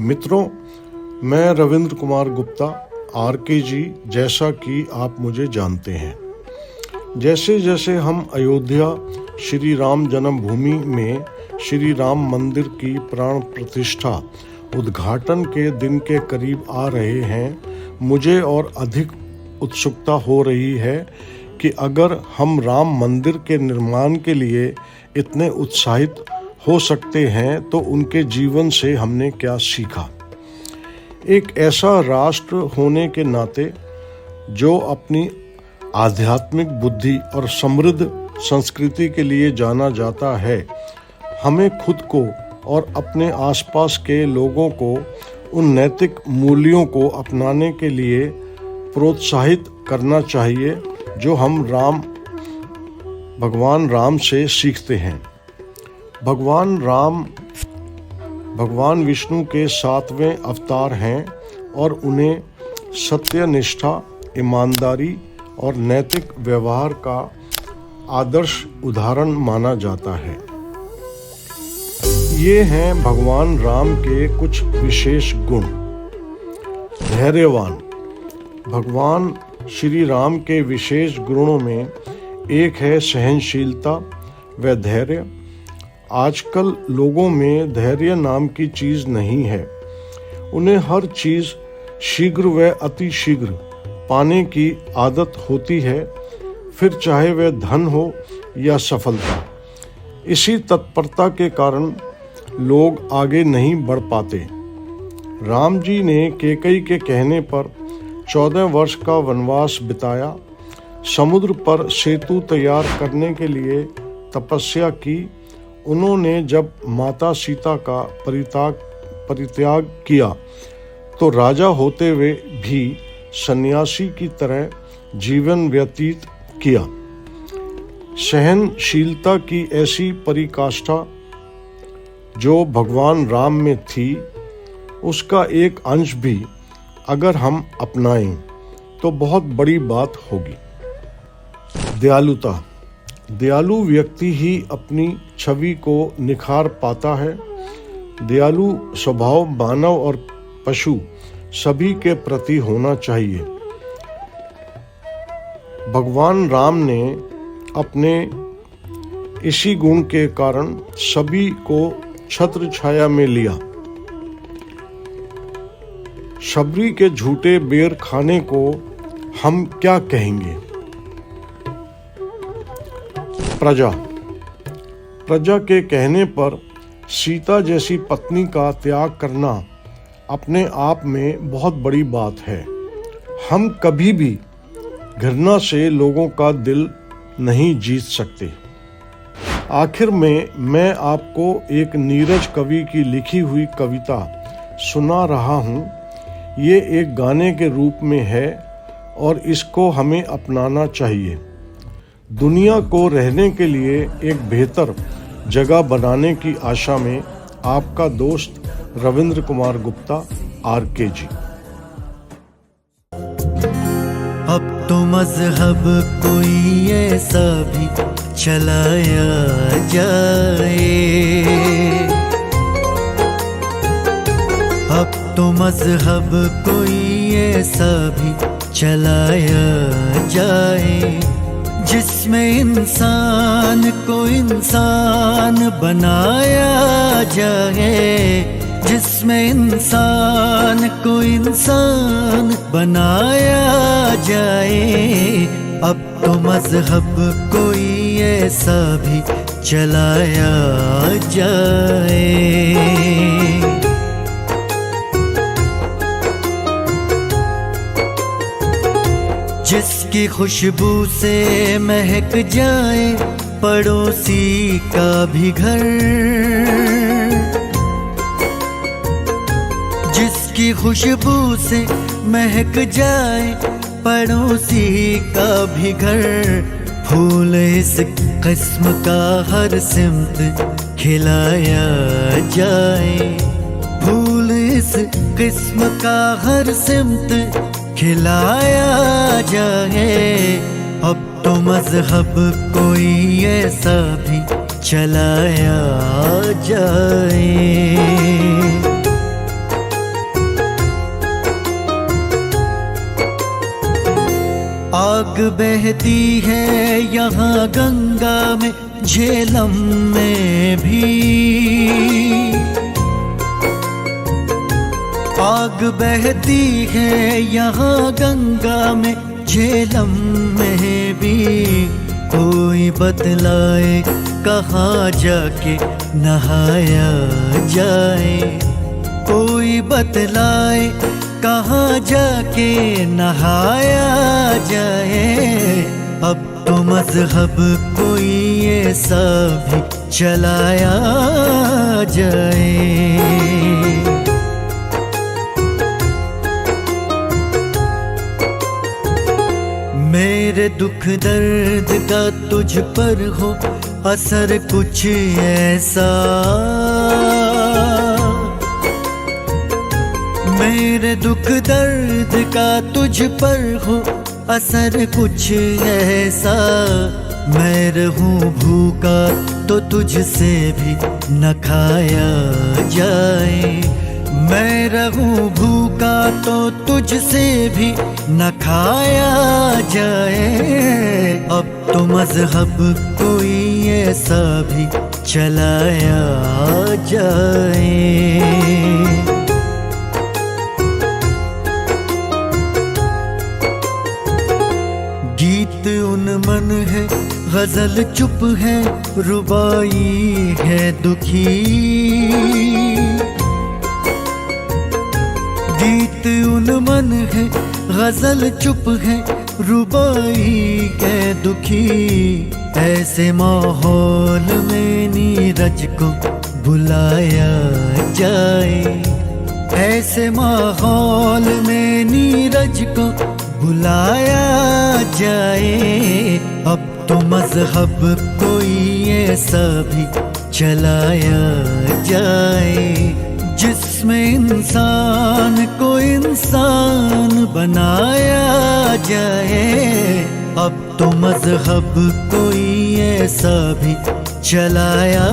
मित्रों, मैं रविंद्र कुमार गुप्ता RKG, जैसा कि आप मुझे जानते हैं। जैसे जैसे हम अयोध्या श्री राम जन्मभूमि में श्री राम मंदिर की प्राण प्रतिष्ठा उद्घाटन के दिन के करीब आ रहे हैं, मुझे और अधिक उत्सुकता हो रही है कि अगर हम राम मंदिर के निर्माण के लिए इतने उत्साहित हो सकते हैं तो उनके जीवन से हमने क्या सीखा। एक ऐसा राष्ट्र होने के नाते जो अपनी आध्यात्मिक बुद्धि और समृद्ध संस्कृति के लिए जाना जाता है, हमें खुद को और अपने आसपास के लोगों को उन नैतिक मूल्यों को अपनाने के लिए प्रोत्साहित करना चाहिए जो हम भगवान राम से सीखते हैं। भगवान विष्णु के 7वें अवतार हैं और उन्हें सत्य, निष्ठा, ईमानदारी और नैतिक व्यवहार का आदर्श उदाहरण माना जाता है। ये हैं भगवान राम के कुछ विशेष गुण। धैर्यवान। भगवान श्री राम के विशेष गुणों में एक है सहनशीलता व धैर्य। आजकल लोगों में धैर्य नाम की चीज़ नहीं है। उन्हें हर चीज़ शीघ्र व अति शीघ्र पाने की आदत होती है, फिर चाहे वह धन हो या सफलता। इसी तत्परता के कारण लोग आगे नहीं बढ़ पाते। राम जी ने कैकेयी के कहने पर 14 वर्ष का वनवास बिताया, समुद्र पर सेतु तैयार करने के लिए तपस्या की। उन्होंने जब माता सीता का परित्याग किया तो राजा होते हुए भी सन्यासी की तरह जीवन व्यतीत किया। सहनशीलता की ऐसी परिकाष्ठा जो भगवान राम में थी, उसका एक अंश भी अगर हम अपनाएं तो बहुत बड़ी बात होगी। दयालुता। दयालु व्यक्ति ही अपनी छवि को निखार पाता है। दयालु स्वभाव मानव और पशु सभी के प्रति होना चाहिए। भगवान राम ने अपने इसी गुण के कारण सभी को छत्र छाया में लिया। शबरी के झूठे बेर खाने को हम क्या कहेंगे। प्रजा के कहने पर सीता जैसी पत्नी का त्याग करना अपने आप में बहुत बड़ी बात है। हम कभी भी घृणा से लोगों का दिल नहीं जीत सकते। आखिर में मैं आपको एक नीरज कवि की लिखी हुई कविता सुना रहा हूँ। ये एक गाने के रूप में है और इसको हमें अपनाना चाहिए। दुनिया को रहने के लिए एक बेहतर जगह बनाने की आशा में आपका दोस्त रविंद्र कुमार गुप्ता, RKG। अब तो मजहब कोई ऐसा भी चलाया जाए, अब तो मजहब कोई ऐसा भी चलाया जाए जिसमें इंसान को इंसान बनाया जाए, जिसमें इंसान को इंसान बनाया जाए। अब तो मजहब कोई ऐसा भी चलाया जाए। जिसकी खुशबू से महक जाए पड़ोसी का भी घर, जिसकी खुशबू से महक जाए पड़ोसी का भी घर। फूल इस किस्म का हर सिमत खिलाया जाए, फूल इस किस्म का हर सिमत खिलाया जाए। अब तो मजहब कोई ऐसा भी चलाया जाए। आग बहती है यहाँ गंगा में, झेलम में भी आग बहती है यहाँ गंगा में, झेलम में भी। कोई बतलाए कहाँ जाके नहाया जाए, कोई बतलाए कहाँ जाके नहाया जाए। अब तो मजहब कोई ऐसा भी चलाया जाए। मेरे दुख दर्द का तुझ पर हो असर कुछ ऐसा, मेरे दुख दर्द का तुझ पर हो असर कुछ ऐसा। मैं रहूं भूखा तो तुझसे भी न खाया जाए, मैं रहूं भूखा तो तुझसे भी न खाया जाए। अब तो मजहब कोई ऐसा भी चलाया जाए। गीत उन्मन है, गजल चुप है, रुबाई है दुखी। गीत उन्मन है, गजल चुप है, रुबाई है दुखी। ऐसे माहौल में नीरज को बुलाया जाए, ऐसे माहौल में नीरज को बुलाया जाए। अब तो मजहब कोई ऐसा भी चलाया जाए, जिसमें इंसान को इंसान बनाया जाए। अब तो मजहब कोई ऐसा भी चलाया